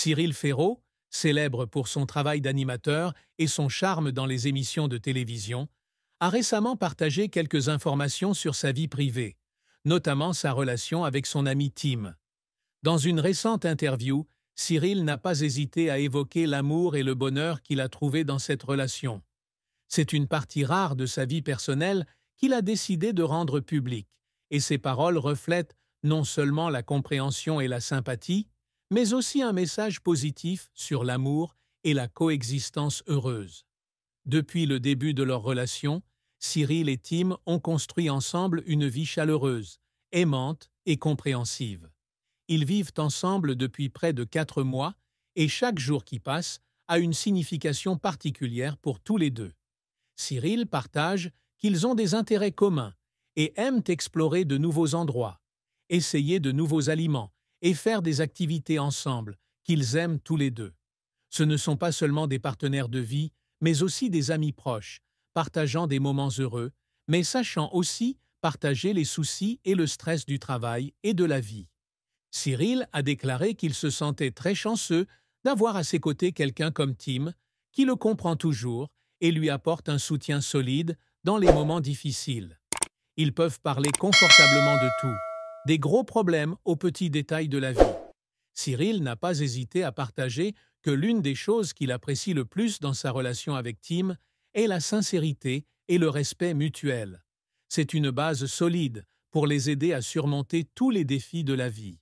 Cyril Ferraud, célèbre pour son travail d'animateur et son charme dans les émissions de télévision, a récemment partagé quelques informations sur sa vie privée, notamment sa relation avec son ami Tim. Dans une récente interview, Cyril n'a pas hésité à évoquer l'amour et le bonheur qu'il a trouvé dans cette relation. C'est une partie rare de sa vie personnelle qu'il a décidé de rendre publique, et ses paroles reflètent non seulement la compréhension et la sympathie, mais aussi un message positif sur l'amour et la coexistence heureuse. Depuis le début de leur relation, Cyril et Tim ont construit ensemble une vie chaleureuse, aimante et compréhensive. Ils vivent ensemble depuis près de 4 mois et chaque jour qui passe a une signification particulière pour tous les deux. Cyril partage qu'ils ont des intérêts communs et aiment explorer de nouveaux endroits, essayer de nouveaux aliments et faire des activités ensemble qu'ils aiment tous les deux. Ce ne sont pas seulement des partenaires de vie, mais aussi des amis proches, partageant des moments heureux, mais sachant aussi partager les soucis et le stress du travail et de la vie. Cyril a déclaré qu'il se sentait très chanceux d'avoir à ses côtés quelqu'un comme Tim, qui le comprend toujours et lui apporte un soutien solide dans les moments difficiles. Ils peuvent parler confortablement de tout, des gros problèmes aux petits détails de la vie. Cyril n'a pas hésité à partager que l'une des choses qu'il apprécie le plus dans sa relation avec Tim est la sincérité et le respect mutuel. C'est une base solide pour les aider à surmonter tous les défis de la vie.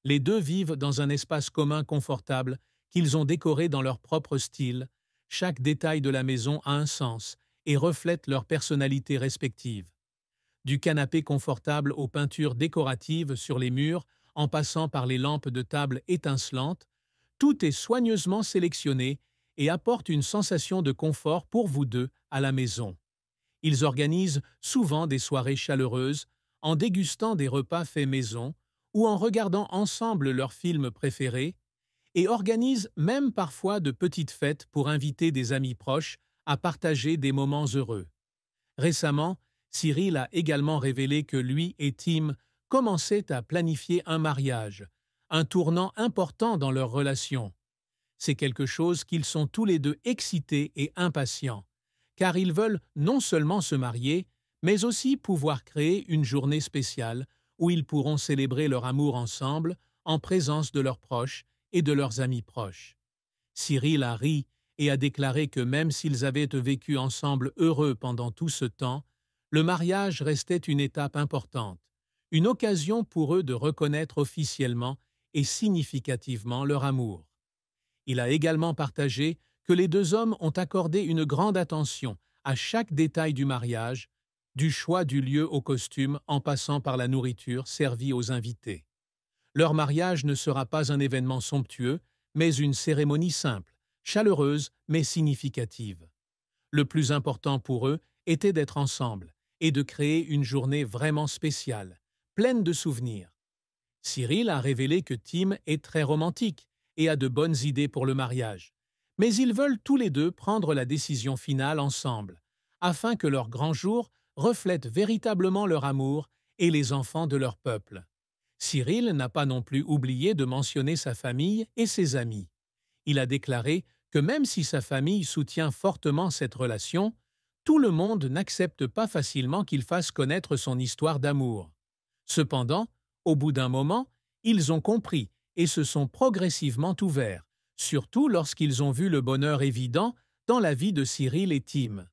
Les deux vivent dans un espace commun confortable qu'ils ont décoré dans leur propre style. Chaque détail de la maison a un sens et reflète leur personnalité respective. Du canapé confortable aux peintures décoratives sur les murs, en passant par les lampes de table étincelantes, tout est soigneusement sélectionné et apporte une sensation de confort pour vous deux à la maison. Ils organisent souvent des soirées chaleureuses, en dégustant des repas faits maison ou en regardant ensemble leurs films préférés, et organisent même parfois de petites fêtes pour inviter des amis proches à partager des moments heureux. Récemment, Cyril a également révélé que lui et Tim commençaient à planifier un mariage, un tournant important dans leur relation. C'est quelque chose qu'ils sont tous les deux excités et impatients, car ils veulent non seulement se marier, mais aussi pouvoir créer une journée spéciale où ils pourront célébrer leur amour ensemble en présence de leurs proches et de leurs amis proches. Cyril a ri et a déclaré que même s'ils avaient vécu ensemble heureux pendant tout ce temps, le mariage restait une étape importante, une occasion pour eux de reconnaître officiellement et significativement leur amour. Il a également partagé que les deux hommes ont accordé une grande attention à chaque détail du mariage, du choix du lieu au costume en passant par la nourriture servie aux invités. Leur mariage ne sera pas un événement somptueux, mais une cérémonie simple, chaleureuse mais significative. Le plus important pour eux était d'être ensemble et de créer une journée vraiment spéciale, pleine de souvenirs. Cyril a révélé que Tim est très romantique et a de bonnes idées pour le mariage, mais ils veulent tous les deux prendre la décision finale ensemble, afin que leur grand jour reflète véritablement leur amour et les enfants de leur peuple. Cyril n'a pas non plus oublié de mentionner sa famille et ses amis. Il a déclaré que même si sa famille soutient fortement cette relation, tout le monde n'accepte pas facilement qu'il fasse connaître son histoire d'amour. Cependant, au bout d'un moment, ils ont compris et se sont progressivement ouverts, surtout lorsqu'ils ont vu le bonheur évident dans la vie de Cyril et Tim.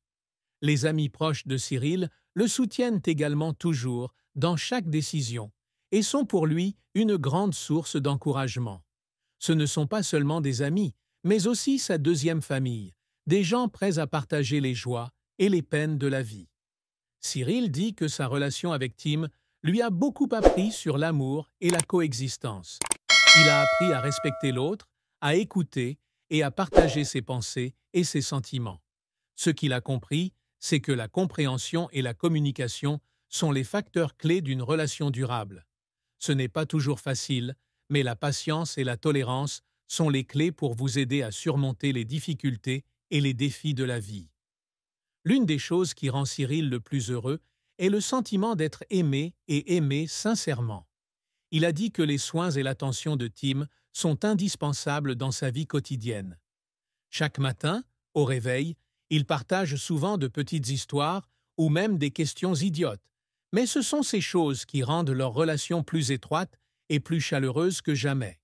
Les amis proches de Cyril le soutiennent également toujours dans chaque décision et sont pour lui une grande source d'encouragement. Ce ne sont pas seulement des amis, mais aussi sa deuxième famille, des gens prêts à partager les joies et les peines de la vie. Cyril dit que sa relation avec Tim lui a beaucoup appris sur l'amour et la coexistence. Il a appris à respecter l'autre, à écouter et à partager ses pensées et ses sentiments. Ce qu'il a compris, c'est que la compréhension et la communication sont les facteurs clés d'une relation durable. Ce n'est pas toujours facile, mais la patience et la tolérance sont les clés pour vous aider à surmonter les difficultés et les défis de la vie. L'une des choses qui rend Cyril le plus heureux est le sentiment d'être aimé et aimé sincèrement. Il a dit que les soins et l'attention de Tim sont indispensables dans sa vie quotidienne. Chaque matin, au réveil, ils partagent souvent de petites histoires ou même des questions idiotes, mais ce sont ces choses qui rendent leur relation plus étroite et plus chaleureuse que jamais.